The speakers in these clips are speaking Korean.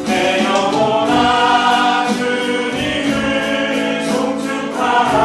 내 영혼아 주님을 송축하라.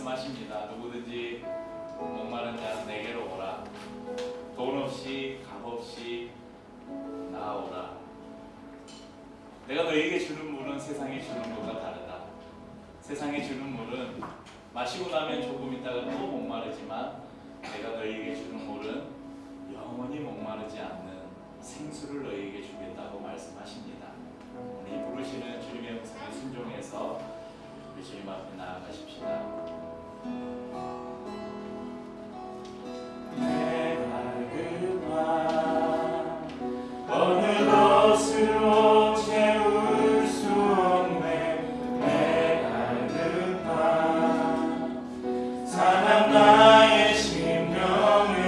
말씀하십니다. 누구든지 목마른 자는 내게로 오라. 돈 없이 값 없이 나아오라. 내가 너에게 주는 물은 세상에 주는 것과 다르다. 세상에 주는 물은 마시고 나면 조금 있다가 또 목마르지만 내가 너에게 주는 물은 영원히 목마르지 않는 생수를 너에게 주겠다고 말씀하십니다. 이 부르시는 주님의 음성에 순종해서 우리 주님 앞에 나아가십시다. 내가 급한 어느 것으로 채울 수 없네. 내가 급한 사랑 나의 심령에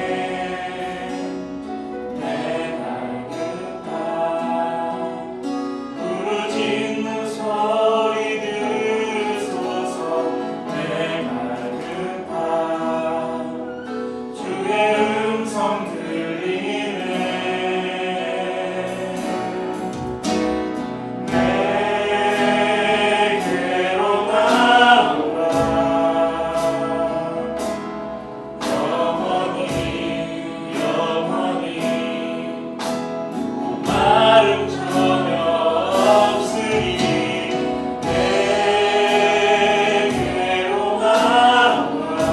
내가 급한 부르짖는 소리 들으소서. 내가 급한 주의 음성 들리네. 내게로 나오라. 영원히 영원히 목마름 전혀 없으리. 내게로 나오라.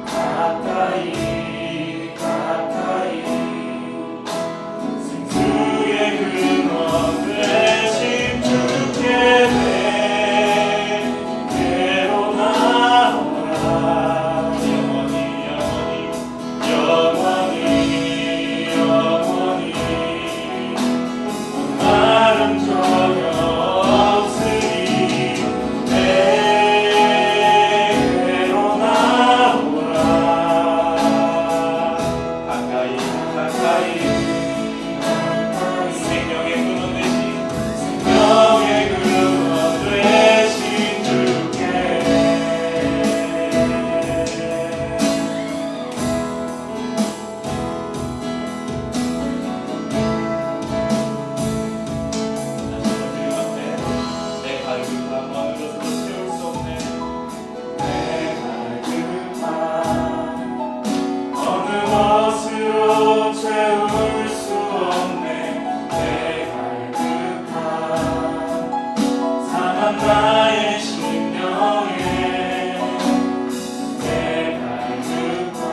가까이 가까이 생수의 근원 되신 주께 내게로 나오라. 영원히 영원히 영원히 영원히 목마름 전혀 없으리. 내게로 나오라. 가까이 가까이 생명의 근원 되신 생명의 근원 되신 주께 내 갈급한 마음으로서도 채울 수 없네. 내 갈급한 어느 것으로 채울 수 없네. 내 갈급한 상한 나의 심령에 내 갈급한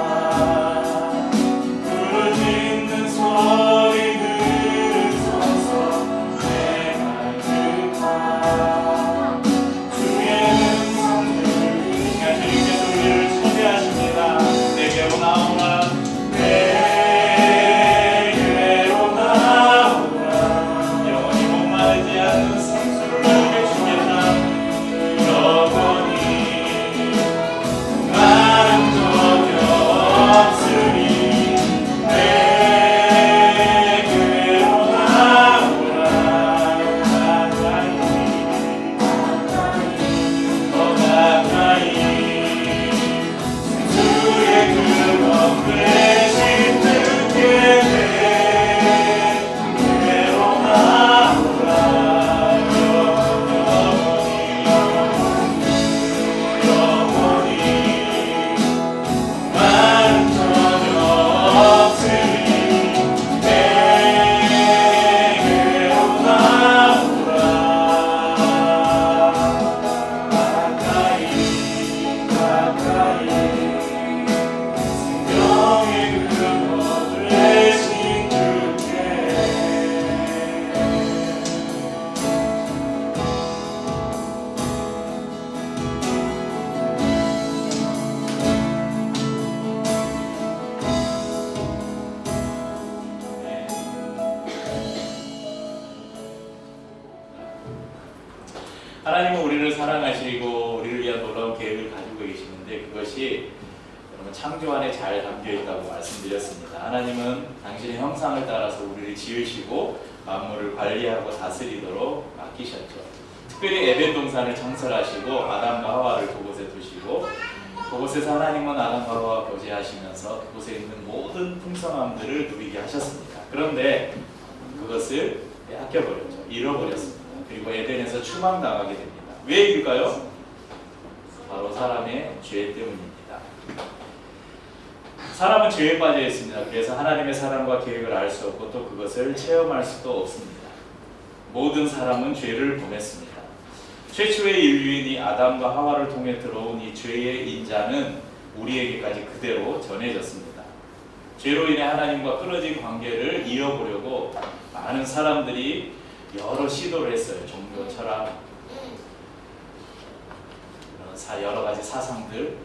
부르짖는 소리 들으소서. 내 갈급한 주의 음성 들으시며 주님께서 우리를 초대하십니다. 내게로 나오라. 내게로 나오라. 영원히 목마르지 않는 생수를 너에게 주겠다. 영원히 목마름 전혀 없으리. 내게로 나오라. 가까이 더 가까이 생수의 근원 되신 주께 내게로 나오라. 영원히 목마름 전혀 없으리. 내게로 나오라. 가까이 가까이 생명의 근원 되신 주께 하나님은 우리를 사랑하시고 우리를 위한 놀라운 계획을 가지고 계시는데 그것이 여러분 창조 안에 잘 담겨 있다고 말씀드렸습니다. 하나님은 당신의 형상을 따라서 우리를 지으시고 만물을 관리하고 다스리도록 맡기셨죠. 특별히 에덴 동산을 창설하시고 아담과 하와를 그곳에 두시고 그곳에서 하나님은 아담과 하와와 교제하시면서 그곳에 있는 모든 풍성함들을 누리게 하셨습니다. 그런데 그것을 빼앗겨버렸죠. 잃어버렸습니다. 그리고 에덴에서 추방당하게 됩니다. 왜일까요? 바로 사람의 죄 때문입니다. 사람은 죄에 빠져 있습니다. 그래서 하나님의 사랑과 계획을 알 수 없고 또 그것을 체험할 수도 없습니다. 모든 사람은 죄를 범했습니다. 최초의 인류인이 아담과 하와를 통해 들어온 이 죄의 인자는 우리에게까지 그대로 전해졌습니다. 죄로 인해 하나님과 끊어진 관계를 이어보려고 많은 사람들이 여러 시도를 했어요. 종교, 철학, 여러 가지 사상들,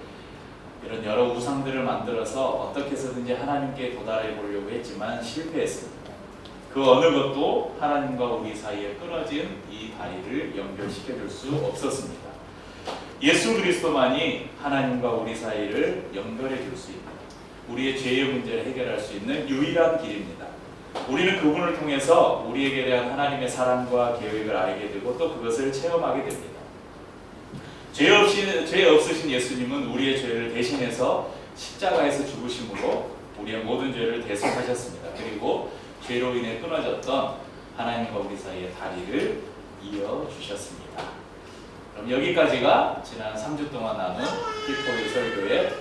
이런 여러 우상들을 만들어서 어떻게 해서든지 하나님께 도달해 보려고 했지만 실패했습니다. 그 어느 것도 하나님과 우리 사이에 끊어진 이 다리를 연결시켜 줄 수 없었습니다. 예수 그리스도만이 하나님과 우리 사이를 연결해 줄 수 있는, 우리의 죄의 문제를 해결할 수 있는 유일한 길입니다. 우리는 그분을 통해서 우리에게 대한 하나님의 사랑과 계획을 알게 되고 또 그것을 체험하게 됩니다. 죄 없으신 예수님은 우리의 죄를 대신해서 십자가에서 죽으심으로 우리의 모든 죄를 대속하셨습니다. 그리고 죄로 인해 끊어졌던 하나님과 우리 사이의 다리를 이어주셨습니다. 그럼 여기까지가 지난 3주 동안 나눈 히포의 설교의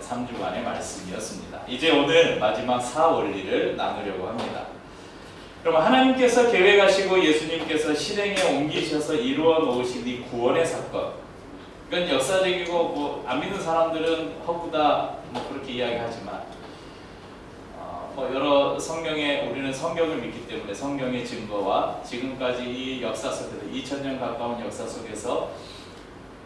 3주간의 말씀이었습니다. 이제 오늘 마지막 4원리를 나누려고 합니다. 그럼 하나님께서 계획하시고 예수님께서 실행에 옮기셔서 이루어 놓으신 이 구원의 사건, 이건 역사적이고 안 믿는 사람들은 허구다 그렇게 이야기하지만 여러 성경에, 우리는 성경을 믿기 때문에 성경의 증거와 지금까지 이 역사 속에서 2000년 가까운 역사 속에서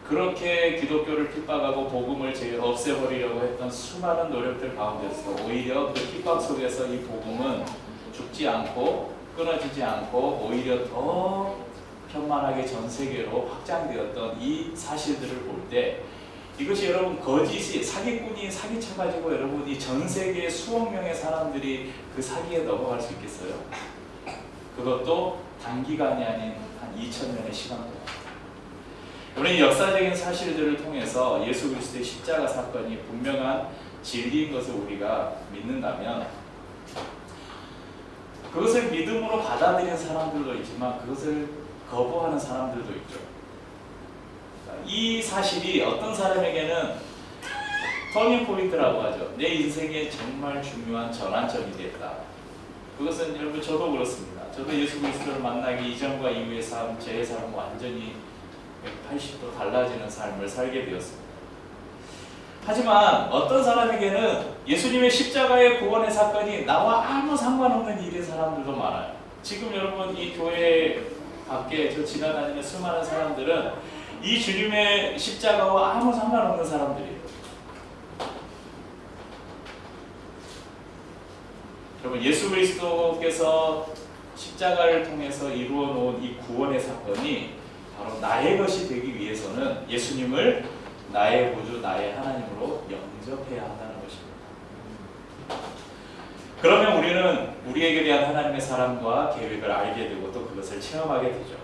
그렇게 기독교를 핍박하고 복음을 없애버리려고 했던 수많은 노력들 가운데서 오히려 그 핍박 속에서 이 복음은 죽지 않고 끊어지지 않고 오히려 더 편만하게 전 세계로 확장되었던 이 사실들을 볼 때 이것이 여러분 거짓이 사기꾼이 사기쳐가지고 여러분이 전 세계 수억 명의 사람들이 그 사기에 넘어갈 수 있겠어요? 그것도 단기간이 아닌 한 2000년의 시간 동안. 우리는 역사적인 사실들을 통해서 예수 그리스도의 십자가 사건이 분명한 진리인 것을 우리가 믿는다면 그것을 믿음으로 받아들이는 사람들도 있지만 그것을 거부하는 사람들도 있죠. 이 사실이 어떤 사람에게는 터닝 포인트라고 하죠. 내 인생에 정말 중요한 전환점이 됐다. 그것은 여러분 저도 그렇습니다. 저도 예수 그리스도를 만나기 이전과 이후의 삶, 제 삶은 완전히 180도 달라지는 삶을 살게 되었습니다. 하지만 어떤 사람에게는 예수님의 십자가의 구원의 사건이 나와 아무 상관없는 일인 사람들도 많아요. 지금 여러분 이 교회 밖에 저 지나다니는 수많은 사람들은 이 주님의 십자가와 아무 상관없는 사람들이에요. 여러분 예수 그리스도께서 십자가를 통해서 이루어 놓은 이 구원의 사건이 바로 나의 것이 되기 위해서는 예수님을 나의 구주, 나의 하나님으로 영접해야 한다는 것입니다. 그러면 우리는 우리에게 대한 하나님의 사랑과 계획을 알게 되고 또 그것을 체험하게 되죠.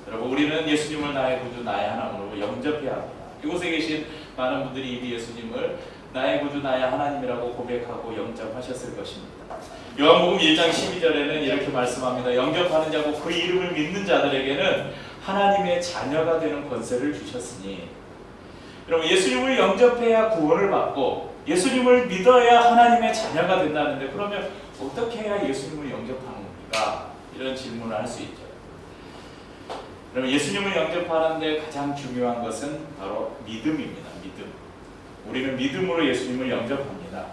여러분 우리는 예수님을 나의 구주, 나의 하나님으로 영접해야 합니다. 이곳에 계신 많은 분들이 이미 예수님을 나의 구주, 나의 하나님이라고 고백하고 영접하셨을 것입니다. 요한복음 1장 12절에는 이렇게 말씀합니다. 영접하는 자고 그 이름을 믿는 자들에게는 하나님의 자녀가 되는 권세를 주셨으니. 여러분 예수님을 영접해야 구원을 받고 예수님을 믿어야 하나님의 자녀가 된다는데 그러면 어떻게 해야 예수님을 영접하는 겁니까? 이런 질문을 할 수 있죠. 여러분 예수님을 영접하는데 가장 중요한 것은 바로 믿음입니다. 믿음. 우리는 믿음으로 예수님을 영접합니다.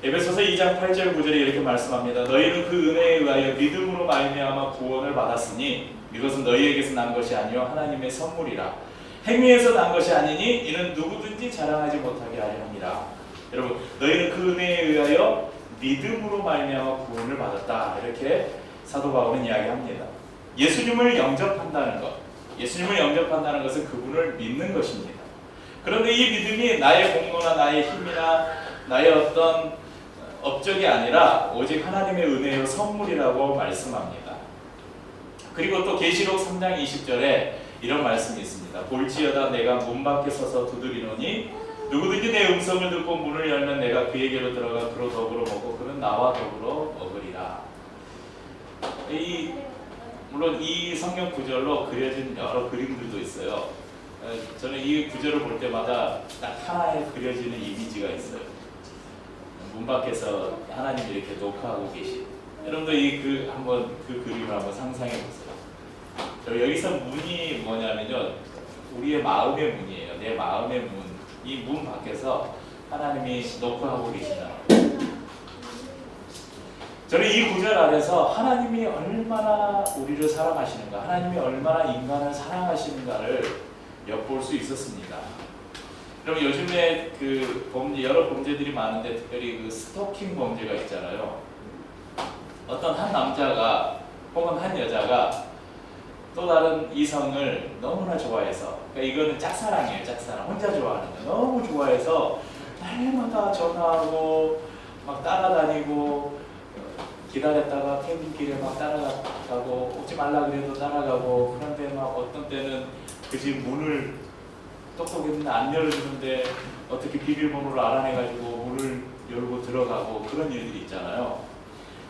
에베소서 2장 8절 9절에 이렇게 말씀합니다. 너희는 그 은혜에 의하여 믿음으로 말미암아 구원을 받았으니 이것은 너희에게서 난 것이 아니요 하나님의 선물이라. 행위에서 난 것이 아니니 이는 누구든지 자랑하지 못하게 하려 함이라. 여러분 너희는 그 은혜에 의하여 믿음으로 말미암아 구원을 받았다. 이렇게 사도 바울은 이야기합니다. 예수님을 영접한다는 것, 예수님을 영접한다는 것은 그분을 믿는 것입니다. 그런데 이 믿음이 나의 공로나 나의 힘이나 나의 어떤 업적이 아니라 오직 하나님의 은혜의 선물이라고 말씀합니다. 그리고 또 계시록 3장 20절에 이런 말씀이 있습니다. 볼지어다 내가 문 밖에 서서 두드리노니 누구든지 내 음성을 듣고 문을 열면 내가 그에게로 들어가 그로 더불어 먹고 그는 나와 더불어 먹으리라. 물론 이 성경 구절로 그려진 여러 그림들도 있어요. 저는 이 구절을 볼 때마다 딱 하나에 그려지는 이미지가 있어요. 문 밖에서 하나님이 이렇게 녹화하고 계신. 여러분도 한번 그 그림을 한번 상상해 보세요. 여기서 문이 뭐냐면요, 우리의 마음의 문이에요. 내 마음의 문. 이 문 밖에서 하나님이 녹화하고 계시다. 저는 이 구절 안에서 하나님이 얼마나 우리를 사랑하시는가, 하나님이 얼마나 인간을 사랑하시는가를 엿볼 수 있었습니다. 그럼 요즘에 여러 범죄들이 많은데 특별히 스토킹 범죄가 있잖아요. 어떤 한 남자가 혹은 한 여자가 또 다른 이성을 너무나 좋아해서, 그러니까 이거는 짝사랑이에요. 짝사랑. 혼자 좋아하는 거 너무 좋아해서 날마다 전화하고 막 따라다니고, 기다렸다가 퇴근길에 막 따라가고, 오지 말라 그래도 따라가고, 그런데 막 어떤 때는 그 집 문을 똑똑했는데 안 열어주는데 어떻게 비밀번호를 알아내가지고 문을 열고 들어가고, 그런 일들이 있잖아요.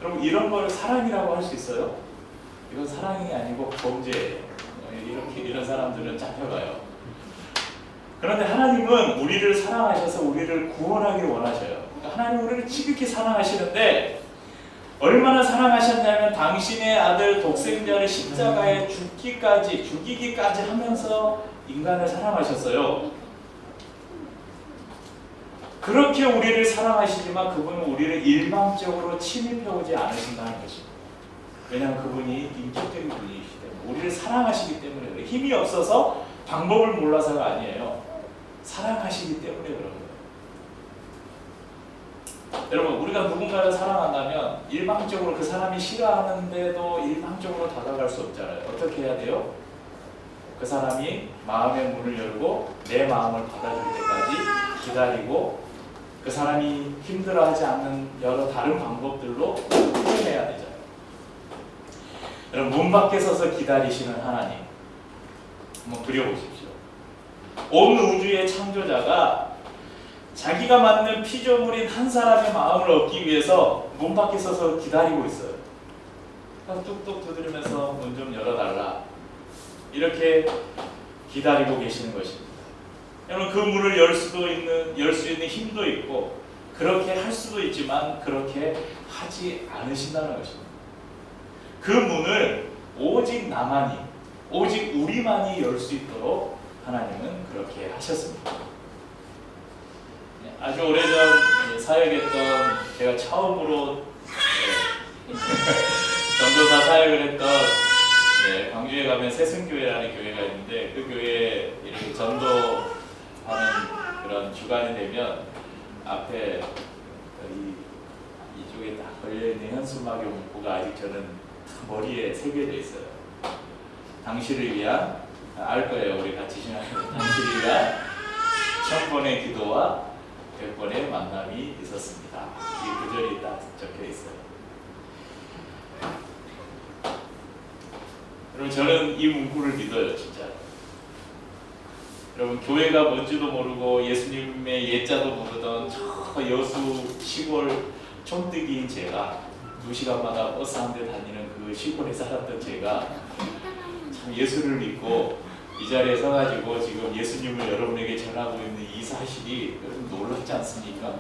그럼 이런 걸 사랑이라고 할 수 있어요? 이건 사랑이 아니고 범죄예요. 이런 사람들은 잡혀가요. 그런데 하나님은 우리를 사랑하셔서 우리를 구원하기를 원하셔요. 그러니까 하나님 우리를 지극히 사랑하시는데, 얼마나 사랑하셨냐면 당신의 아들 독생자를 십자가에 죽이기까지 하면서 인간을 사랑하셨어요. 그렇게 우리를 사랑하시지만 그분은 우리를 일방적으로 침입해 오지 않으신다는 것입니다. 왜냐하면 그분이 인격적인 분이시기 때문에, 우리를 사랑하시기 때문에 그래요. 힘이 없어서 방법을 몰라서가 아니에요. 사랑하시기 때문에 그런 거예요. 여러분, 우리가 누군가를 사랑한다면 일방적으로 그 사람이 싫어하는데도 일방적으로 다가갈 수 없잖아요. 어떻게 해야 돼요? 그 사람이 마음의 문을 열고 내 마음을 받아줄 때까지 기다리고, 그 사람이 힘들어하지 않는 여러 다른 방법들로 표현해야 되잖아요. 여러분, 문 밖에 서서 기다리시는 하나님 한번 그려보십시오. 온 우주의 창조자가 자기가 만든 피조물인 한 사람의 마음을 얻기 위해서 문 밖에 서서 기다리고 있어요. 뚝뚝 두드리면서 문 좀 열어달라, 이렇게 기다리고 계시는 것입니다. 여러분, 그 문을 열 수 있는 힘도 있고 그렇게 할 수도 있지만 그렇게 하지 않으신다는 것입니다. 그 문을 오직 나만이, 오직 우리만이 열 수 있도록 하나님은 그렇게 하셨습니다. 아주 오래전 사역했던, 제가 처음으로 전도사 사역을 했던 광주에 가면 새순교회라는 교회가 있는데, 그 교회에 이렇게 전도하는 그런 주간이 되면 앞에 이쪽에 딱 걸려있는 현수막의 문구가 아직 저는 머리에 새겨져 있어요. 당신을 위한, 알 거예요, 우리 같이 신앙하는, 당신을 위한 1000번의 기도와 100번의 만남이 있었습니다. 이 구절이 딱 적혀 있어요. 여러분, 저는 이 문구를 믿어요, 진짜. 여러분, 교회가 뭔지도 모르고 예수님의 예자도 모르던 저 여수 시골 촌뜨기인 제가, 2시간마다 버스 한 대 다니는 그 시골에 살았던 제가 참 예수를 믿고 이 자리에 서가지고 지금 예수님을 여러분에게 전하고 있는 이 사실이 여러분 놀랍지 않습니까?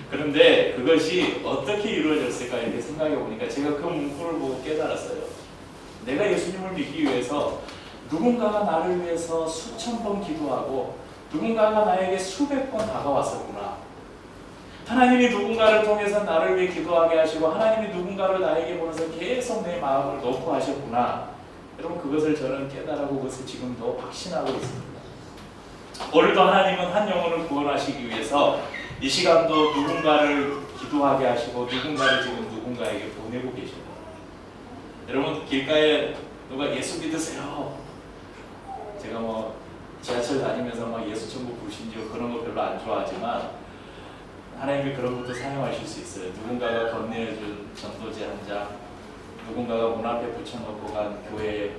그런데 그것이 어떻게 이루어졌을까 이렇게 생각해 보니까 제가 그 문구를 보고 깨달았어요. 내가 예수님을 믿기 위해서 누군가가 나를 위해서 수천 번 기도하고 누군가가 나에게 수백 번 다가왔었구나. 하나님이 누군가를 통해서 나를 위해 기도하게 하시고 하나님이 누군가를 나에게 보내서 계속 내 마음을 놓고 하셨구나. 여러분, 그것을 저는 깨달고 그것을 지금도 확신하고 있습니다. 오늘도 하나님은 한 영혼을 구원하시기 위해서 이 시간도 누군가를 기도하게 하시고 누군가를 지금 누군가에게 보내고 계십니다. 여러분, 길가에 누가 예수 믿으세요. 제가 지하철 다니면서 예수 천국 부르신지요 그런 거 별로 안 좋아하지만 하나님이 그런 것도 사용하실 수 있어요. 누군가가 건네준 전도지 한 장, 누군가가 문 앞에 붙여놓고 간 교회의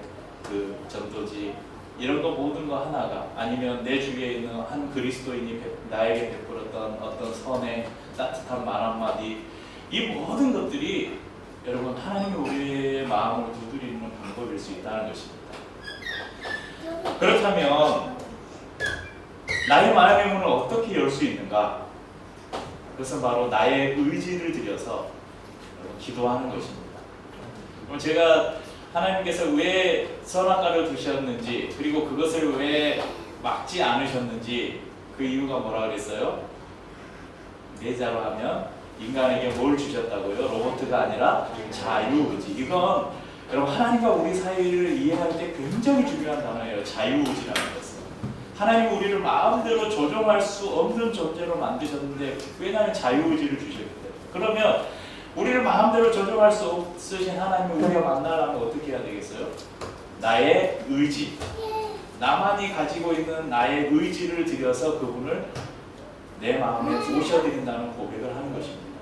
그 전도지, 이런 거 모든 거 하나가, 아니면 내 주위에 있는 한 그리스도인이 나에게 베풀었던 어떤 선의 따뜻한 말 한마디, 이 모든 것들이 여러분 하나님이 우리의 마음을 두드리는 방법일 수 있다는 것입니다. 그렇다면 나의 마음의 문을 어떻게 열 수 있는가? 그것은 바로 나의 의지를 들여서 기도하는 것입니다. 그럼 제가 하나님께서 왜 선악과를 두셨는지, 그리고 그것을 왜 막지 않으셨는지, 그 이유가 뭐라 그랬어요? 내자로 하면 인간에게 뭘 주셨다고요? 로봇가 아니라 자유의지. 이건 여러분 하나님과 우리 사이를 이해할 때 굉장히 중요한 단어예요. 자유의지라는 것은. 하나님은 우리를 마음대로 조종할 수 없는 존재로 만드셨는데 왜냐하면 자유의지를 주셨기 때문에. 그러면 우리를 마음대로 조종할 수 없으신 하나님을 우리가 만나려면 어떻게 해야 되겠어요? 나의 의지, 나만이 가지고 있는 나의 의지를 들여서 그분을 내 마음에 모셔드린다는 고백을 하는 것입니다.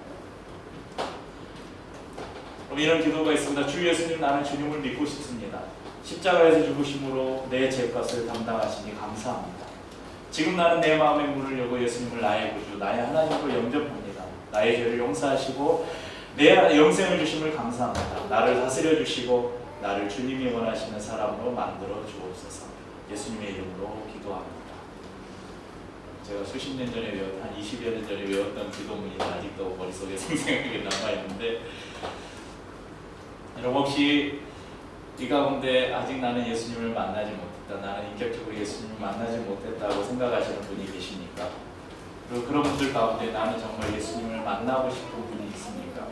그럼 이런 기도가 있습니다. 주 예수님, 나는 주님을 믿고 싶습니다. 십자가에서 죽으심으로 내 죄값을 담당하시니 감사합니다. 지금 나는 내 마음의 문을 열고 예수님을 나의 구주, 나의 하나님으로 영접합니다. 나의 죄를 용서하시고 내 영생을 주심을 감사합니다. 나를 다스려 주시고 나를 주님이 원하시는 사람으로 만들어 주옵소서. 예수님의 이름으로 기도합니다. 제가 수십 년 전에 한 20여 년 전에 외웠던 기도문이 아직도 머릿속에 생생하게 남아있는데, 여러분 혹시 이 가운데 아직 나는 예수님을 만나지 못했다, 나는 인격적으로 예수님을 만나지 못했다고 생각하시는 분이 계십니까? 그리고 그런 분들 가운데 나는 정말 예수님을 만나고 싶은 분이 있습니까?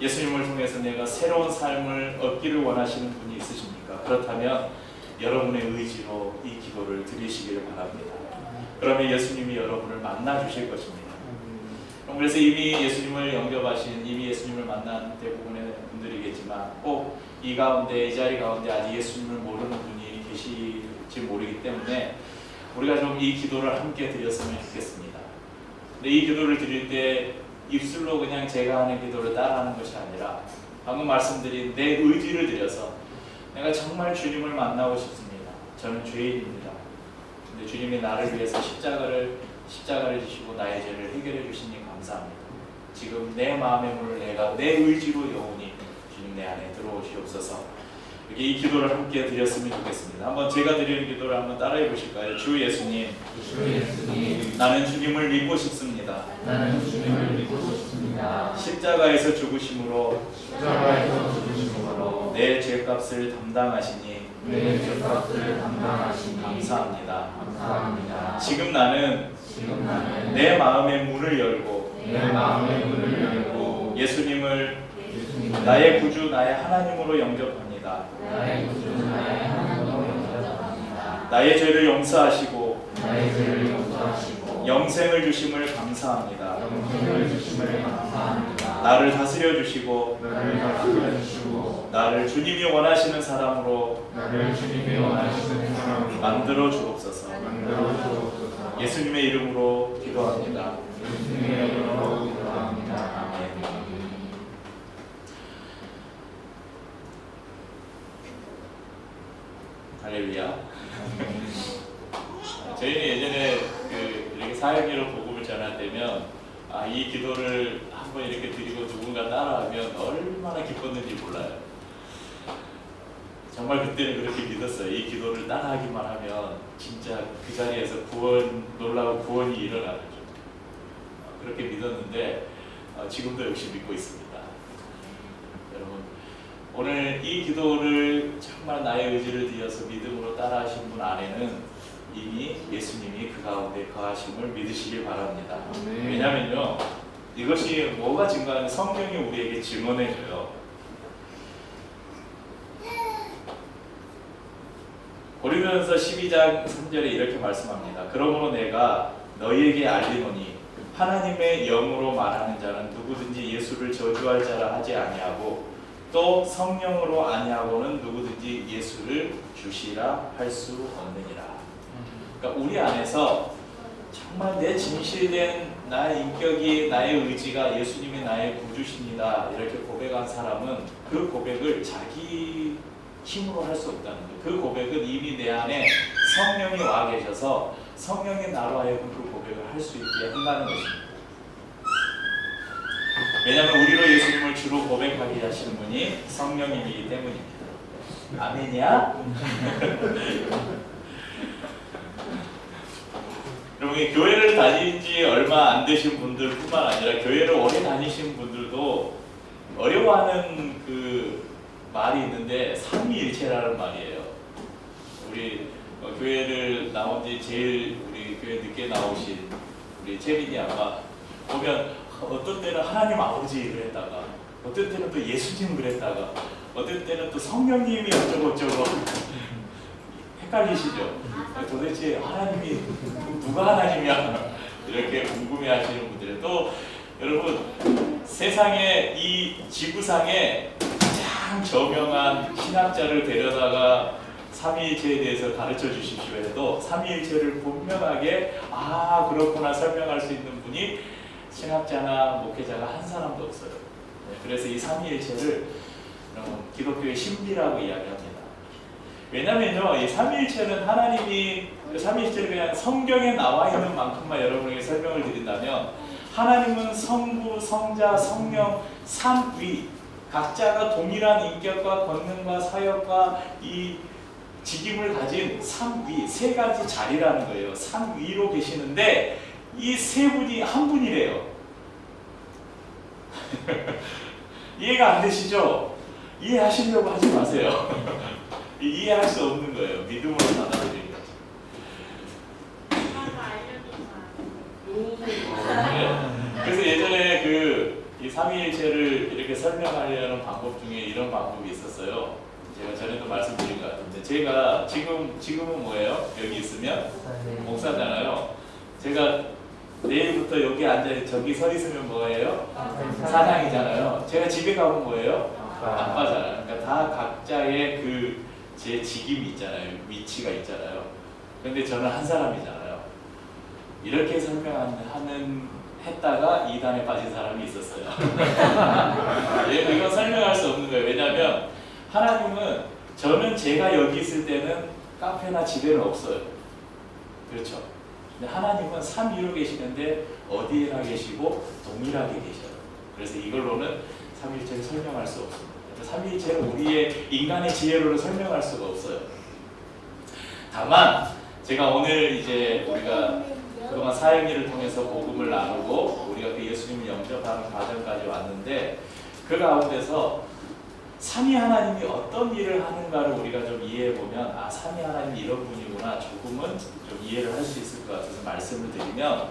예수님을 통해서 내가 새로운 삶을 얻기를 원하시는 분이 있으십니까? 그렇다면 여러분의 의지로 이 기도를 드리시기를 바랍니다. 그러면 예수님이 여러분을 만나 주실 것입니다. 그래서 이미 예수님을 영접하신, 이미 예수님을 만난 대부분의 분들이겠지만 꼭 이 가운데, 이 자리 가운데 아직 예수님을 모르는 분이 계실지 모르기 때문에 우리가 좀 이 기도를 함께 드렸으면 좋겠습니다. 근데 이 기도를 드릴 때 입술로 그냥 제가 하는 기도를 따라하는 것이 아니라 방금 말씀드린 내 의지를 들여서 내가 정말 주님을 만나고 싶습니다. 저는 죄인입니다. 근데 주님이 나를 위해서 십자가를 지시고 나의 죄를 해결해 주시니 감사합니다. 지금 내 마음의 문을 내가 내 의지로 영원히 주님 내 안에 들어오시옵소서. 이렇게 이 기도를 함께 드렸으면 좋겠습니다. 한번 제가 드리는 기도를 한번 따라해 보실까요? 주 예수님, 나는 주님을 믿고 싶습니다. 십자가에서 죽으심으로 내 죄값을 담당하시니 감사합니다. 지금 나는 내 마음의 문을 열고 예수님을 나의 구주, 나의 하나님으로 영접합니다. 나의 죄를 용서하시고 영생을 주심을 감사합니다. 나를 다스려 주시고 나를 주님이 원하시는 사람으로 만들어 주옵소서. 예수님의 이름으로 기도합니다. 아멘. 할렐루야. 저희는 예전에 이렇게 사역기로 복음을 전할 때면 이 기도를 한번 이렇게 드리고 누군가 따라하면 얼마나 기뻤는지 몰라요. 정말 그때는 그렇게 믿었어요. 이 기도를 따라하기만 하면 진짜 그 자리에서 놀라운 구원이 일어나는 줄 그렇게 믿었는데 지금도 역시 믿고 있습니다. 여러분, 오늘 이 기도를 정말 나의 의지를 뒤어서 믿음으로 따라하신 분 안에는 이미 예수님이 그 가운데 거하심을 믿으시길 바랍니다. 왜냐면요, 이것이 뭐가 증거하는, 성경이 우리에게 증언해줘요. 고린도전서 12장 3절에 이렇게 말씀합니다. 그러므로 내가 너희에게 알리노니 하나님의 영으로 말하는 자는 누구든지 예수를 저주할 자라 하지 아니하고 또 성령으로 아니하고는 누구든지 예수를 주시라 할 수 없느니라. 그러니까 우리 안에서 정말 내 진실된 나의 인격이, 나의 의지가 예수님이 나의 구주십니다 이렇게 고백한 사람은 그 고백을 자기 힘으로 할 수 없다는 거예요. 그 고백은 이미 내 안에 성령이 와 계셔서 성령이 나로 하여금 그 고백을 할 수 있게 한다는 것입니다. 왜냐하면 우리로 예수님을 주로 고백하게 하시는 분이 성령님이기 때문입니다. 아멘이야? 여러분이 교회를 다닌 지 얼마 안 되신 분들뿐만 아니라 교회를 오래 다니신 분들도 어려워하는 그 말이 있는데 삼위일체라는 말이에요. 우리 교회를 나온 지 제일 우리 교회 늦게 나오신 우리 채민이 아마 보면 어떤 때는 하나님 아버지 그랬다가 어떤 때는 또 예수님 그랬다가 어떤 때는 또 성령님이 어쩌고저쩌고 헷갈리시죠? 도대체 하나님이 누가 하나님이야? 이렇게 궁금해하시는 분들이 또 여러분 세상에 이 지구상에 가장 저명한 신학자를 데려다가 삼위일체에 대해서 가르쳐 주십시오 해도 삼위일체를 분명하게 아 그렇구나 설명할 수 있는 분이 신학자나 목회자가 한 사람도 없어요. 그래서 이 삼위일체를 기독교의 신비라고 이야기합니다. 왜냐면요, 이 삼위일체는 하나님이 삼위일체를 그냥 성경에 나와 있는 만큼만 여러분에게 설명을 드린다면 하나님은 성부, 성자, 성령, 삼위 각자가 동일한 인격과 권능과 사역과 이 직임을 가진 삼위 세 가지 자리라는 거예요. 삼위로 계시는데 이 세 분이 한 분이래요. 이해가 안 되시죠? 이해하시려고 하지 마세요. 이해할 수 없는 거예요. 믿음으로 받아들이는 거죠. 그래서 예전에 이 삼위일체를 이렇게 설명하려는 방법 중에 이런 방법이 있었어요. 제가 전에도 말씀드린 것 같은데 제가 지금은 뭐예요? 여기 있으면 목사잖아요. 제가 내일부터 여기 앉아 저기 서 있으면 뭐예요? 사장이잖아요. 제가 집에 가면 뭐예요? 아빠잖아요. 그러니까 다 각자의 제 직임이 있잖아요. 위치가 있잖아요. 그런데 저는 한 사람이잖아요. 이렇게 했다가 이단에 빠진 사람이 있었어요. 이건 설명할 수 없는 거예요. 왜냐하면 하나님은 저는 제가 여기 있을 때는 카페나 집에는 없어요. 그렇죠? 근데 하나님은 삼위로 계시는데 어디에나 계시고 동일하게 계셔요. 그래서 이걸로는 삼위일체를 설명할 수 없습니다. 삼위일체는 우리의 인간의 지혜로는 설명할 수가 없어요. 다만 제가 오늘 이제 우리가 그동안 사역일을 통해서 복음을 나누고 우리가 그 예수님을 영접하는 과정까지 왔는데 그 가운데서 삼위 하나님이 어떤 일을 하는가를 우리가 좀 이해해보면 아 삼위 하나님이 이런 분이구나 조금은 좀 이해를 할 수 있을 것 같아서 말씀을 드리면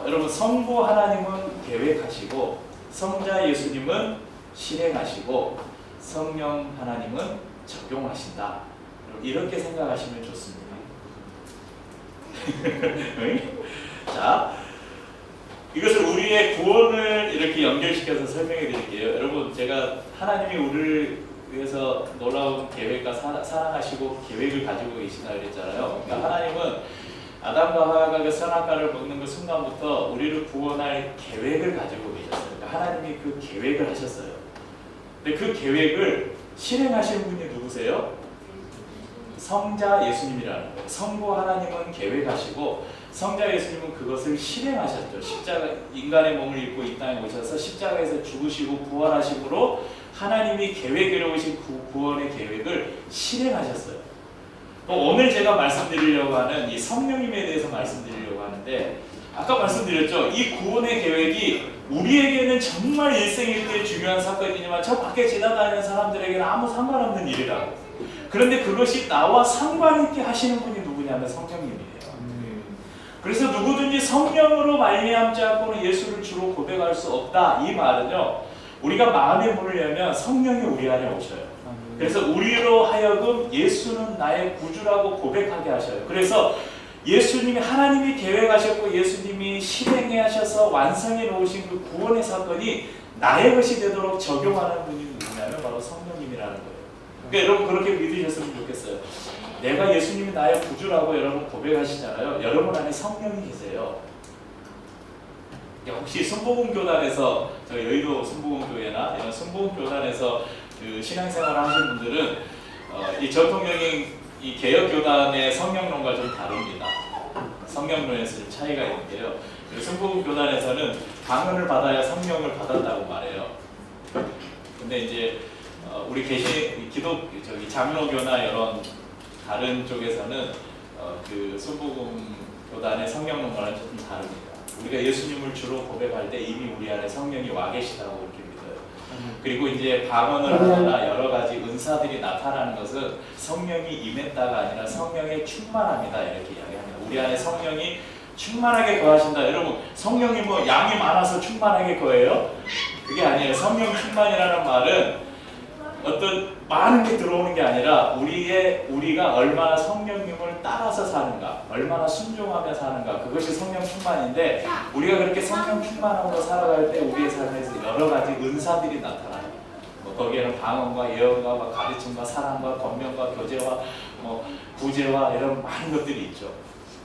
여러분 성부 하나님은 계획하시고 성자 예수님은 실행하시고 성령 하나님은 적용하신다. 이렇게 생각하시면 좋습니다. 자, 이것을 우리의 구원을 이렇게 연결시켜서 설명해 드릴게요. 여러분, 제가 하나님이 우리를 위해서 놀라운 계획과 사랑하시고 계획을 가지고 계시다 그랬잖아요. 그러니까 하나님은 아담과 하와가 그 선악과를 먹는 그 순간부터 우리를 구원할 계획을 가지고 계셨어요. 그러니까 하나님이 그 계획을 하셨어요. 근데 그 계획을 실행하시는 분이 누구세요? 성자 예수님이라는 거예요. 성부 하나님은 계획하시고 성자 예수님은 그것을 실행하셨죠. 십자가 인간의 몸을 입고 이 땅에 오셔서 십자가에서 죽으시고 부활하심으로 하나님이 계획해 오신 구원의 계획을 실행하셨어요. 오늘 제가 말씀드리려고 하는 이 성령님에 대해서 말씀드리려고 하는데 아까 말씀드렸죠. 이 구원의 계획이 우리에게는 정말 일생일대 중요한 사건이지만 저 밖에 지나다니는 사람들에게는 아무 상관없는 일이라고. 그런데 그것이 나와 상관있게 하시는 분이 누구냐면 성령님이에요. 그래서 누구든지 성령으로 말미암지 않고는 예수를 주로 고백할 수 없다. 이 말은요. 우리가 마음의 문을 열면 성령이 우리 안에 오셔요. 그래서 우리로 하여금 예수는 나의 구주라고 고백하게 하셔요. 그래서 예수님이 하나님이 계획하셨고 예수님이 실행해 하셔서 완성해 놓으신 그 구원의 사건이 나의 것이 되도록 적용하는 분이 누구냐면 바로 성령님이라는 거예요. 그러니까 여러분 그렇게 믿으셨으면 좋겠어요. 내가 예수님이 나의 구주라고 여러분 고백하시잖아요. 여러분 안에 성령이 계세요. 혹시 순복음교단에서 저희 여의도 순복음교회나 이런 순복음교단에서 그 신앙생활을 하신 분들은 이 전통적인 이 개혁교단의 성령론과 좀 다릅니다. 성령론에서 좀 차이가 있는데요. 순복음교단에서는 강은을 받아야 성령을 받았다고 말해요. 근데 이제 우리 장로교나 이런 다른 쪽에서는 그 순복음 교단의 성령 논과는 조금 다릅니다. 우리가 예수님을 주로 고백할 때 이미 우리 안에 성령이 와 계시다고 이렇게 믿어요. 그리고 이제 방언을 하거나 여러 가지 은사들이 나타나는 것은 성령이 임했다가 아니라 성령의 충만함이다 이렇게 이야기합니다. 우리 안에 성령이 충만하게 거하신다. 여러분, 성령이 뭐 양이 많아서 충만하게 거해요? 그게 아니에요. 성령 충만이라는 말은 어떤 많은 게 들어오는 게 아니라 우리가 얼마나 성령님을 따라서 사는가, 얼마나 순종하며 사는가, 그것이 성령 충만인데, 우리가 그렇게 성령 충만함으로 살아갈 때 우리의 삶에서 여러 가지 은사들이 나타나요. 뭐 거기에는 방언과 예언과 뭐 가르침과 사랑과 권면과 교제와 뭐 구제와 이런 많은 것들이 있죠.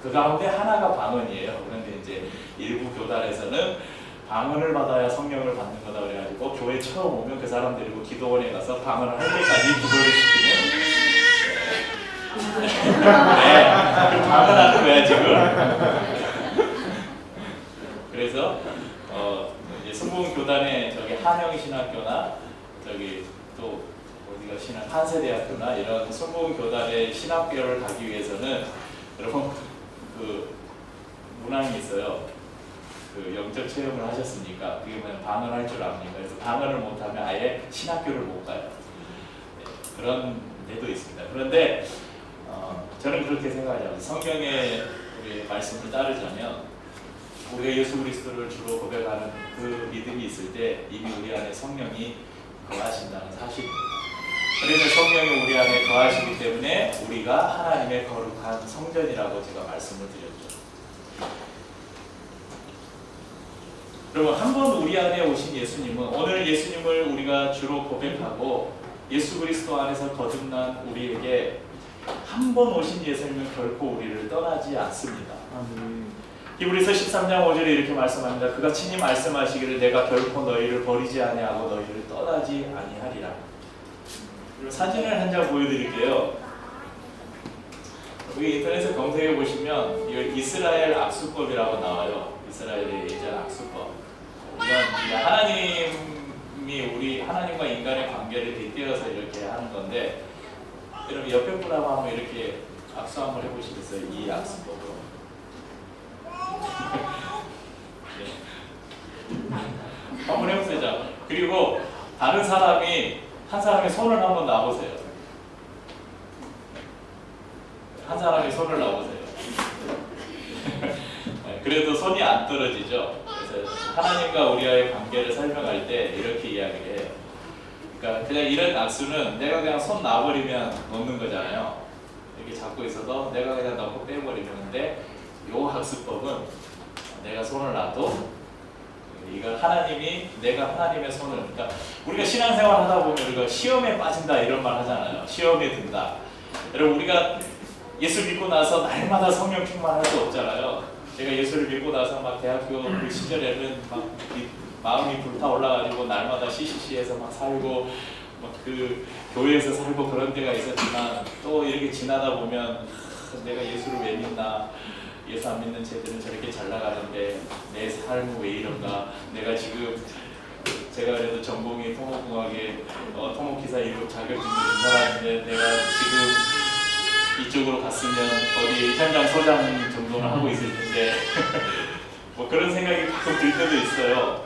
그 가운데 하나가 방언이에요. 그런데 이제 일부 교단에서는 방언을 받아야 성령을 받는 거다 그래가지고 교회 처음 오면 그 사람 데리고 기도원에 가서 방언을 할 때까지 기도를 시키는 네, 그 방언하는 거야 지금. 그래서 이제 승부원 교단의 저기 한영신학교나 저기 또 어디가 신학 한세대학교나 이런 승부원 교단의 신학교를 가기 위해서는 여러분 그 문항이 있어요. 그 영적 체험을 하셨으니까 그게 뭐냐 방언할 줄 압니까? 그래서 방언을 못하면 아예 신학교를 못 가요. 네, 그런 데도 있습니다. 그런데 저는 그렇게 생각하지 않아요. 성경의 우리 말씀을 따르자면 우리가 예수 그리스도를 주로 고백하는 그 믿음이 있을 때 이미 우리 안에 성령이 거하신다는 사실입니다. 그러면 성령이 우리 안에 거하시기 때문에 우리가 하나님의 거룩한 성전이라고 제가 말씀을 드렸죠. 여러분, 한 번 우리 안에 오신 예수님은 오늘 예수님을 우리가 주로 고백하고 예수 그리스도 안에서 거듭난 우리에게 한 번 오신 예수님은 결코 우리를 떠나지 않습니다. 히브리서 13장 5절에 이렇게 말씀합니다. 그가 친히 말씀하시기를 내가 결코 너희를 버리지 아니하고 너희를 떠나지 아니하리라. 사진을 한 장 보여드릴게요. 여기 인터넷에 검색해 보시면 이스라엘 악수법이라고 나와요. 이스라엘의 예전 악수법. 이건 하나님이 하나님과 인간의 관계를 빗대어서 이렇게 하는 건데, 여러분 옆에 분하고 한번 이렇게 악수 한번 해보시겠어요? 이 악수법으로. 네. 한번 해보세요. 자, 그리고 다른 사람이 한 사람의 손을 한번 놔보세요. 한 사람의 손을 놔보세요. 그래도 손이 안 떨어지죠. 그래서 하나님과 우리와의 관계를 설명할 때 이렇게 이야기를 해요. 그러니까 그냥 이런 악수는 내가 그냥 손 놔버리면 놓는 거잖아요. 이렇게 잡고 있어도 내가 그냥 넣고 빼버리는데, 요 악수법은 내가 손을 놔도 이거 내가 하나님의 손을, 그러니까 우리가 신앙생활 하다 보면 우리가 시험에 빠진다 이런 말 하잖아요. 시험에 든다. 여러분, 우리가 예수 믿고 나서 날마다 성령 충만할 수 없잖아요. 제가 예수를 믿고 나서 막 대학교 그 시절에는 막 마음이 불타 올라가지고 날마다 CCC에서 막 살고 막 그 교회에서 살고 그런 데가 있었지만, 또 이렇게 지나다 보면 내가 예수를 왜 믿나, 예수 안 믿는 쟤들은 저렇게 잘 나가는데 내 삶은 왜 이런가, 내가 지금 제가 그래도 전공이 토목공학에 토목기사 1급 자격증 있는 사람인데 내가 지금 이쪽으로 갔으면 어디 현장 소장 정도는 하고 있을 텐데 뭐 그런 생각이 가끔 들 때도 있어요.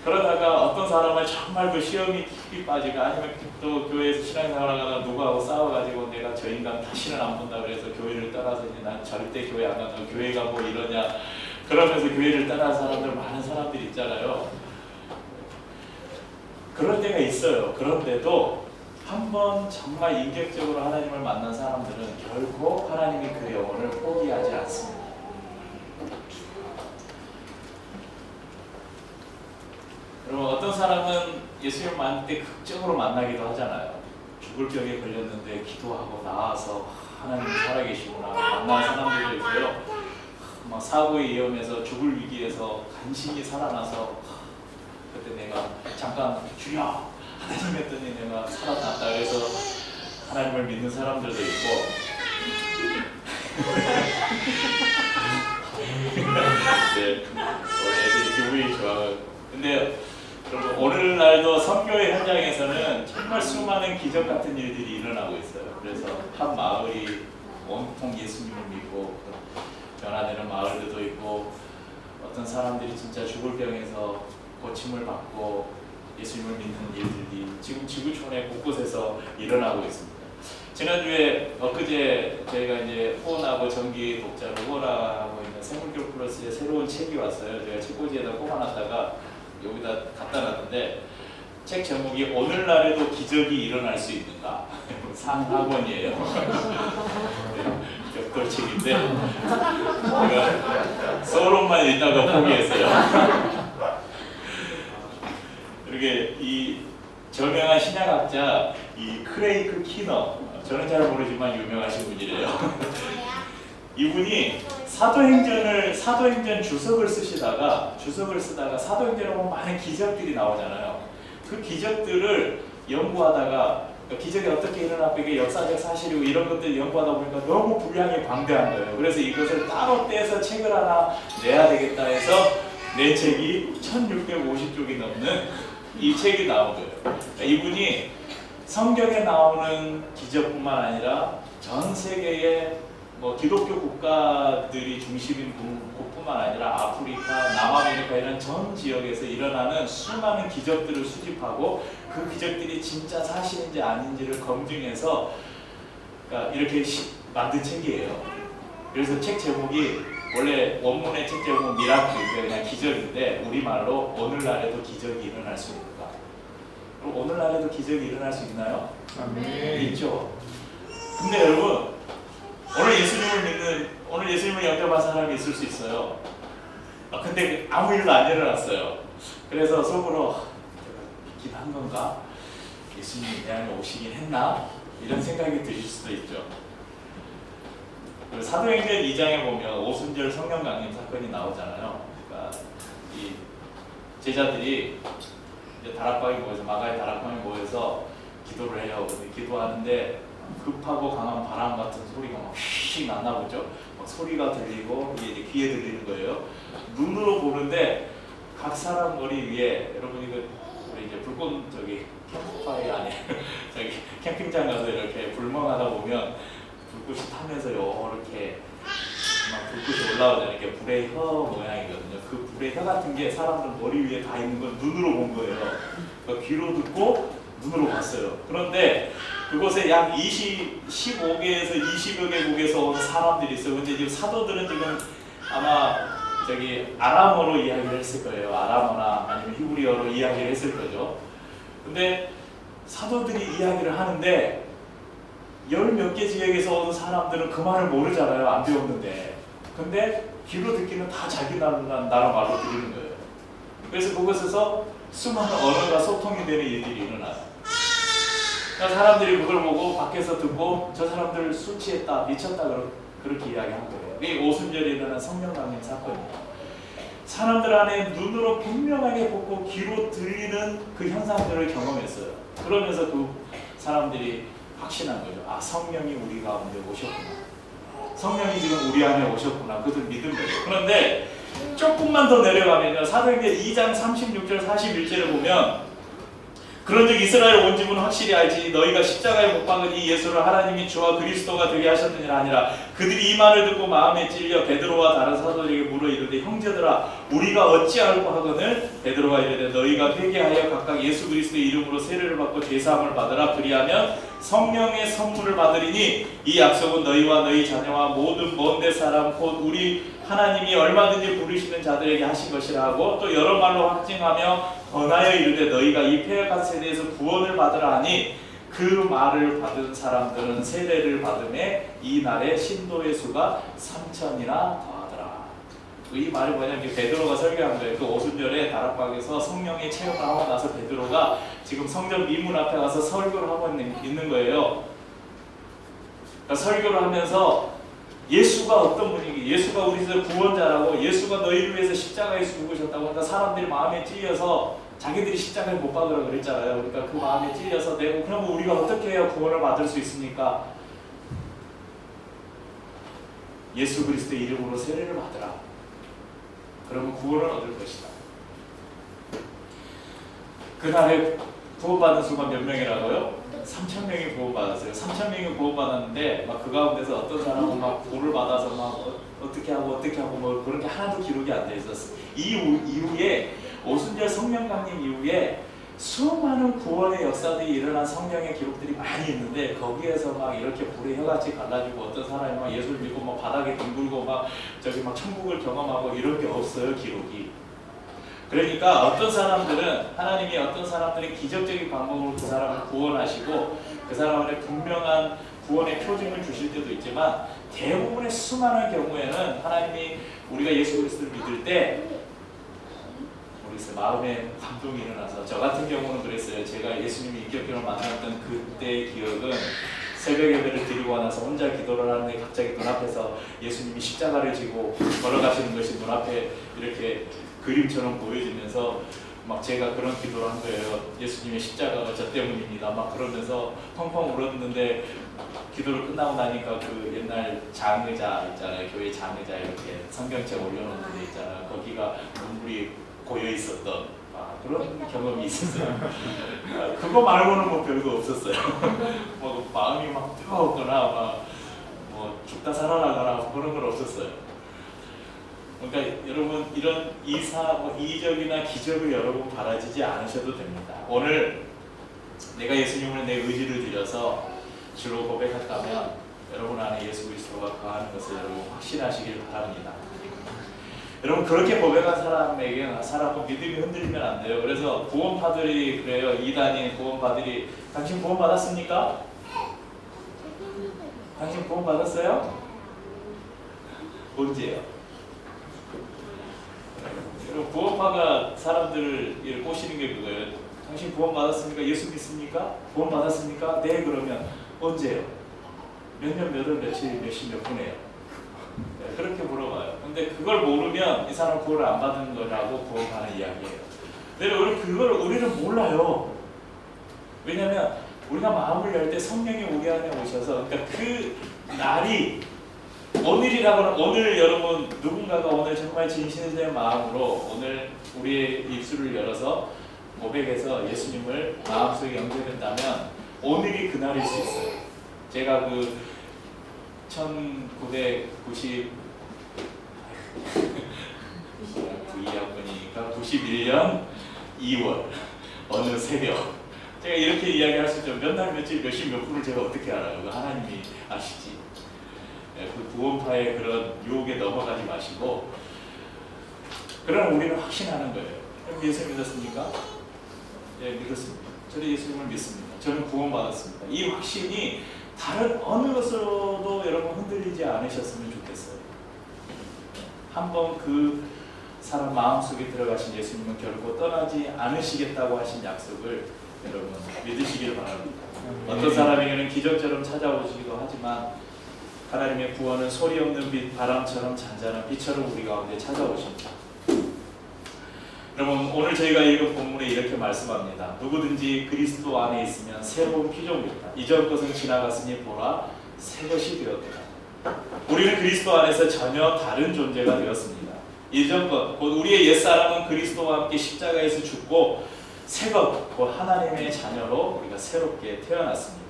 그러다가 어떤 사람은 정말 그 시험이 깊이 빠지고, 아니면 또 교회에서 신앙생활하다가 누구하고 싸워가지고 내가 저 인간 다시는 안 본다 그래서 교회를 떠나서 이제 난 절대 교회 안 간다, 교회가 뭐 이러냐 그러면서 교회를 떠난 사람들 많은 사람들이 있잖아요. 그럴 때가 있어요. 그런데도 한번 정말 인격적으로 하나님을 만난 사람들은 결코 하나님이 그 영혼을 포기하지 않습니다. 여러분, 어떤 사람은 예수님 만날 때 극적으로 만나기도 하잖아요. 죽을 병에 걸렸는데 기도하고 나와서 하나님 살아계시구나 만난 사람들도 있고요. 막 사고에 위험해서 죽을 위기에서 간신히 살아나서 그때 내가 잠깐 주여 하나님 했더니 내가 살아났다 그래서 하나님을 믿는 사람들도 있고 네, 원래 애들이 기분이 좋아요. 근데 여러분, 오늘날도 선교의 현장에서는 정말 수많은 기적 같은 일들이 일어나고 있어요. 그래서 한 마을이 온통 예수님을 믿고 변화되는 마을들도 있고, 어떤 사람들이 진짜 죽을 병에서 고침을 받고 예수님을 믿는 일들이 지금 지구촌의 곳곳에서 일어나고 있습니다. 지난주에 엊그제 저희가 이제 후원하고 정기 독자로 후원하고 있는 생물교 플러스의 새로운 책이 왔어요. 제가 책꽂이에다 꼽아놨다가 여기다 갖다 놨는데, 책 제목이 오늘날에도 기적이 일어날 수 있는가? 상하권이에요. 벽돌책인데 제가 서론만 읽다가 포기했어요. 이렇게 이 저명한 신약학자 이 크레이크 키너, 저는 잘 모르지만 유명하신 분이래요. 이분이 사도행전 주석을 쓰다가 사도행전에 보면 많은 기적들이 나오잖아요. 그 기적들을 연구하다가 기적이 어떻게 일어났고 이게 역사적 사실이고 이런 것들 연구하다 보니까 너무 분량이 방대한 거예요. 그래서 이것을 따로 떼서 책을 하나 내야 되겠다 해서 내 책이 1650쪽이 넘는 이 책이 나온 거예요. 그러니까 이분이 성경에 나오는 기적뿐만 아니라 전 세계의 기독교 국가들이 중심인 곳뿐만 아니라 아프리카, 남아메리카 이런 전 지역에서 일어나는 수많은 기적들을 수집하고 그 기적들이 진짜 사실인지 아닌지를 검증해서 그러니까 이렇게 만든 책이에요. 그래서 책 제목이 원래 원문의 책 제목은 미라클, 그냥 기적인데 우리말로 오늘날에도 기적이 일어날 수 있는가? 그럼 오늘날에도 기적이 일어날 수 있나요? 아멘. 있죠. 근데 여러분, 오늘 예수님을 영접한 사람이 있을 수 있어요. 근데 아무 일도 안 일어났어요. 그래서 속으로 내가 믿긴 한 건가? 예수님이 내 안에 오시긴 했나? 이런 생각이 드실 수도 있죠. 사도행전 2장에 보면 오순절 성령 강림 사건이 나오잖아요. 그러니까 이 제자들이 이제 다락방에 모여서 마가의 다락방에 모여서 기도를 해요. 기도하는데 급하고 강한 바람 같은 소리가 막 휙 났나 보죠. 막 소리가 들리고 이게 이제 귀에 들리는 거예요. 눈으로 보는데 각 사람 머리 위에, 여러분 이거 우리 이제 불꽃 캠프파이어 아니에요. 저기 캠핑장 가서 이렇게 불멍하다 보면 불꽃이 타면서 이렇게 막 불꽃이 올라오잖아요. 이게 불의 혀 모양이거든요. 그 불의 혀 같은 게 사람들 머리 위에 다 있는 건 눈으로 본 거예요. 그러니까 귀로 듣고 눈으로 봤어요. 그런데 그곳에 약 15개에서 20여 개국에서 온 사람들이 있어요. 근데 지금 사도들은 지금 아마 아람어로 이야기를 했을 거예요. 아람어나 아니면 히브리어로 이야기를 했을 거죠. 근데 사도들이 이야기를 하는데 열 몇 개 지역에서 온 사람들은 그 말을 모르잖아요. 안 배웠는데. 근데 귀로 듣기는 다 자기 나라 말로 들리는 거예요. 그래서 그곳에서 수많은 언어가 소통이 되는 일들이 일어나요. 그러니까 사람들이 그걸 보고 밖에서 듣고 저 사람들 술 취했다, 미쳤다 그렇게 이야기한 거예요. 이게 오순절에 일어난 성령 강림 사건이에요. 사람들 안에 눈으로 분명하게 보고 귀로 들리는 그 현상들을 경험했어요. 그러면서 그 사람들이 확신한 거죠. 아, 성령이 우리 가운데 오셨구나. 성령이 지금 우리 안에 오셨구나. 그들 믿은 거예요. 그런데 조금만 더 내려가면요. 사도행전 2장 36절 41절에 보면 그런즉 이스라엘 온 집은 확실히 알지 너희가 십자가에 못 박은 이 예수를 하나님이 주와 그리스도가 되게 하셨느니라 하니라. 그들이 이 말을 듣고 마음에 찔려 베드로와 다른 사도들에게 물어 이르되 형제들아 우리가 어찌하고 하거늘 베드로가 이르되 너희가 회개하여 각각 예수 그리스도의 이름으로 세례를 받고 죄사함을 받으라. 그리하면 성령의 선물을 받으리니 이 약속은 너희와 너희 자녀와 모든 먼데 사람 곧 우리 하나님이 얼마든지 부르시는 자들에게 하신 것이라 하고 또 여러 말로 확증하며 권하여 이르되 너희가 이 패역한 세대에서 구원을 받으라 하니 그 말을 받은 사람들은 세례를 받음에 이 날에 신도의 수가 3,000이나 더하더라. 이 말이 뭐냐면 베드로가 설교한 거예요. 그 오순절에 다락방에서 성령의 체험을 하고 나서 베드로가 지금 성전 미문 앞에 가서 설교를 하고 있는 거예요. 그러니까 설교를 하면서 예수가 어떤 분이기, 예수가 우리의 구원자라고, 예수가 너희를 위해서 십자가에서 죽으셨다고. 그러니까 사람들이 마음에 찔려서 자기들이 십자가에 못 박으라고 그랬잖아요. 그러니까 그 마음에 찔려서 내가 그러면 우리가 어떻게 해야 구원을 받을 수 있습니까? 예수 그리스도의 이름으로 세례를 받으라. 그러면 구원을 얻을 것이다. 그날에 구원받은 수가 몇 명이라고요? 3,000명이 구원받았어요. 3,000명이 구원받았는데 막 그 가운데서 어떤 사람은 막 돌을 받아서 막 어떻게 하고 뭐 그런 게 하나도 기록이 안 돼 있었어요. 이후에 오순절 성령 강림 이후에 수많은 구원의 역사들이 일어난 성경의 기록들이 많이 있는데 거기에서 막 이렇게 불에 혀같이 갈라지고 어떤 사람이 막 예수를 믿고 막 바닥에 뒹굴고 막 저기 막 천국을 경험하고 이런 게 없어요, 기록이. 그러니까 어떤 사람들은 하나님이 어떤 사람들이 기적적인 방법으로 그 사람을 구원하시고 그 사람의 분명한 구원의 표징을 주실 때도 있지만 대부분의 수많은 경우에는 하나님이 우리가 예수 그리스도를 믿을 때 모르겠어요. 마음에 감동이 일어나서 저 같은 경우는 그랬어요. 제가 예수님이 인격적으로 만났던 그때의 기억은 새벽 예배를 드리고 나서 혼자 기도를 하는데 갑자기 눈앞에서 예수님이 십자가를 지고 걸어가시는 것이 눈앞에 이렇게 그림처럼 보여지면서 막 제가 그런 기도를 한 거예요. 예수님의 십자가가 저 때문입니다. 막 그러면서 펑펑 울었는데 기도를 끝나고 나니까 그 옛날 장의자 있잖아요. 교회 장의자 이렇게 성경책 올려놓는 데 있잖아요. 거기가 눈물이 고여 있었던 그런 경험이 있었어요. 그거 말고는 뭐 별거 없었어요. 뭐 마음이 막 뜨거웠거나 막 뭐 죽다 살아나거나 그런 건 없었어요. 그러니까 여러분 이런 이적이나 기적을 여러분 바라지지 않으셔도 됩니다. 오늘 내가 예수님을 내 의지를 들여서 주로 고백했다면 여러분 안에 예수 그리스도가 거하는 것을 여러분 확신하시길 바랍니다. 여러분 그렇게 고백한 사람은 믿음이 흔들리면 안 돼요. 그래서 구원파들이 그래요. 이단인 구원파들이 당신 구원 받았습니까? 당신 구원 받았어요? 언제요? 여러분 구원파가 사람들을 꼬시는 게 그거예요. 당신 구원 받았습니까? 예수 믿습니까? 구원 받았습니까? 네. 그러면 언제요? 몇 년, 몇 월, 며칠, 몇 시, 몇 분에요? 네, 그렇게 물어봐요. 근데 그걸 모르면 이 사람 구원을 안 받은 거라고 구원하는 이야기예요. 근데 그걸 우리는 몰라요. 왜냐하면 우리가 마음을 열 때 성령이 우리 안에 오셔서 그러니까 그 날이 오늘이라고는 오늘 여러분 누군가가 오늘 정말 진실된 마음으로 오늘 우리의 입술을 열어서 고백해서 예수님을 마음속에 영접했다면 오늘이 그날일 수 있어요. 제가 그 1990 92학번이니까 91년 2월 어느 새벽 제가 이렇게 이야기할 수 있죠. 몇 날 며칠 몇 시 몇 분을 제가 어떻게 알아요? 하나님이 아시지. 그 구원파의 그런 유혹에 넘어가지 마시고 그럼 우리는 확신하는 거예요. 예수 믿었습니까? 네, 믿었습니다. 저는 예수님을 믿습니다. 저는 구원받았습니다. 이 확신이 다른 어느 것으로도 여러분 흔들리지 않으셨으면 좋겠어요. 한번 그 사람 마음속에 들어가신 예수님은 결코 떠나지 않으시겠다고 하신 약속을 여러분 믿으시기를 바랍니다. 어떤 사람에게는 기적처럼 찾아오시기도 하지만 하나님의 구원은 소리 없는 빛, 바람처럼 잔잔한 빛처럼 우리 가운데 찾아오십니다. 여러분 오늘 저희가 읽은 본문에 이렇게 말씀합니다. 누구든지 그리스도 안에 있으면 새로운 피조물이다. 이전 것은 지나갔으니 보라 새 것이 되었다. 우리는 그리스도 안에서 전혀 다른 존재가 되었습니다. 이전 것, 곧 우리의 옛사람은 그리스도와 함께 십자가에서 죽고 새 것, 곧 하나님의 자녀로 우리가 새롭게 태어났습니다.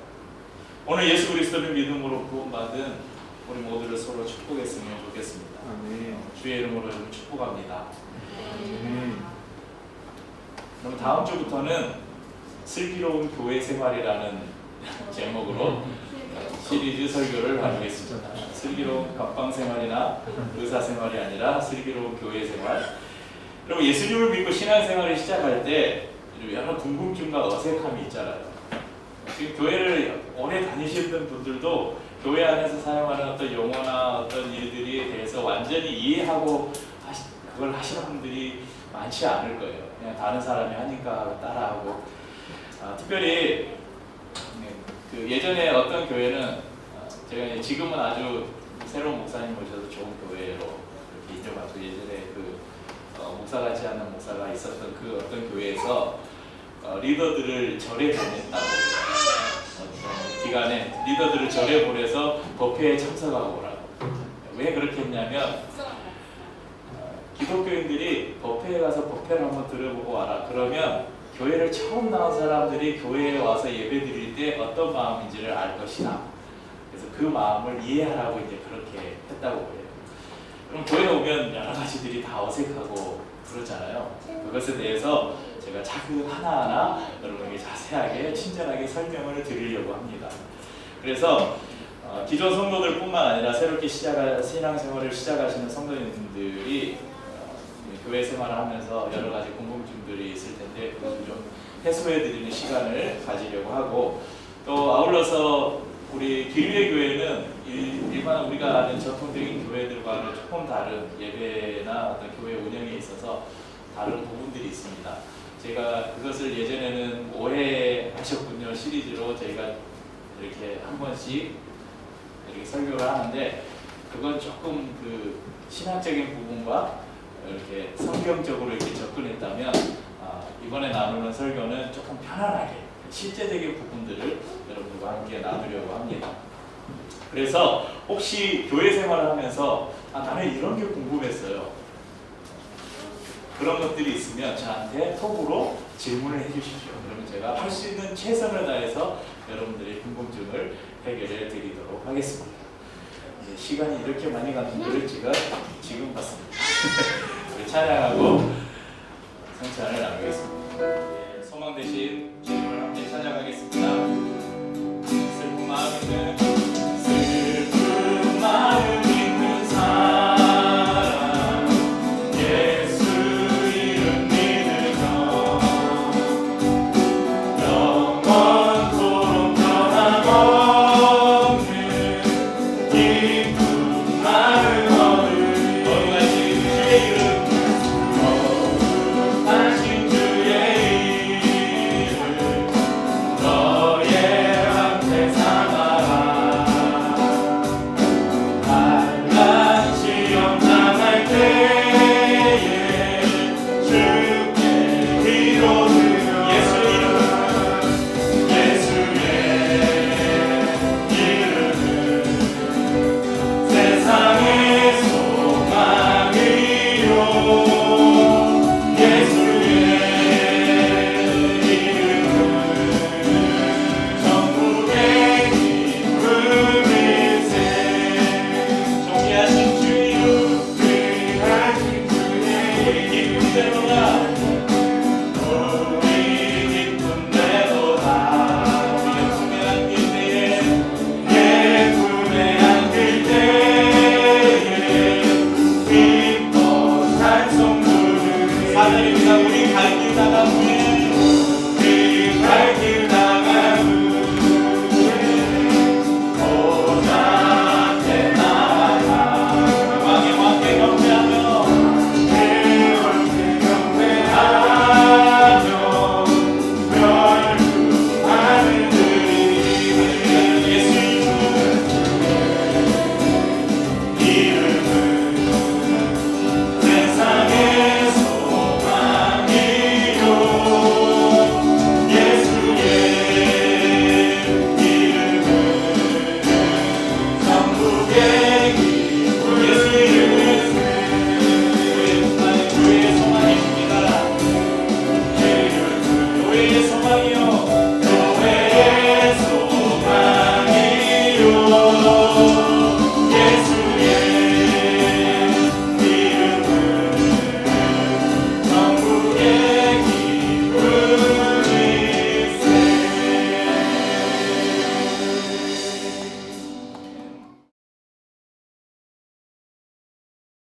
오늘 예수 그리스도를 믿음으로 구원받은 우리 모두를 서로 축복했으면 좋겠습니다. 주의 이름으로 축복합니다. 그럼 다음 주부터는 슬기로운 교회 생활이라는 제목으로 시리즈 설교를 하겠습니다. 슬기로운 갑방 생활이나 의사 생활이 아니라 슬기로운 교회 생활. 여러분 예수님을 믿고 신앙생활을 시작할 때 여러 궁금증과 어색함이 있잖아요. 지금 교회를 오래 다니시는 분들도 교회 안에서 사용하는 어떤 용어나 어떤 일들에 대해서 완전히 이해하고 그걸 하시는 분들이 많지 않을 거예요. 그냥 다른 사람이 하니까 따라하고. 특별히 그 예전에 어떤 교회는 제가 지금은 아주 새로운 목사님 오셔서 좋은 교회로 이렇게 인정받고 예전에 그 목사 같지 않은 목사가 있었던 그 어떤 교회에서 리더들을 절에 보냈다고 기간에 리더들을 절에 보내서 법회에 참석하고 오라고. 왜 그렇게 했냐면 기독교인들이 법회에 가서 법회를 한번 들어보고 와라. 그러면 교회를 처음 나온 사람들이 교회에 와서 예배 드릴 때 어떤 마음인지를 알 것이다. 그래서 그 마음을 이해하라고 이제 그렇게 했다고 그래요. 그럼 교회에 오면 여러 가지들이 다 어색하고 그렇잖아요. 그것에 대해서 제가 작은 하나하나 여러분에게 자세하게 친절하게 설명을 드리려고 합니다. 그래서 기존 성도들뿐만 아니라 새롭게 신앙생활을 시작하시는 성도님들이 교회 생활을 하면서 여러 가지 궁금증들이 있을 텐데 그것을 좀 해소해드리는 시간을 가지려고 하고, 또 아울러서 우리 길리의 교회는 일반 우리가 아는 전통적인 교회들과는 조금 다른 예배나 어떤 교회 운영에 있어서 다른 부분들이 있습니다. 제가 그것을 예전에는 오해하셨군요 시리즈로 저희가 이렇게 한 번씩 이렇게 설교를 하는데, 그건 조금 그 신학적인 부분과 이렇게 성경적으로 이렇게 접근했다면 이번에 나누는 설교는 조금 편안하게 실제적인 부분들을 여러분들과 함께 나누려고 합니다. 그래서 혹시 교회 생활을 하면서 나는 이런 게 궁금했어요, 그런 것들이 있으면 저한테 톡으로 질문을 해주십시오. 그러면 제가 할 수 있는 최선을 다해서 여러분들의 궁금증을 해결해 드리도록 하겠습니다. 시간이 이렇게 많이 갔는데 지금 봤습니다. 우리 찬양하고 성찬을 나누겠습니다. 소망 대신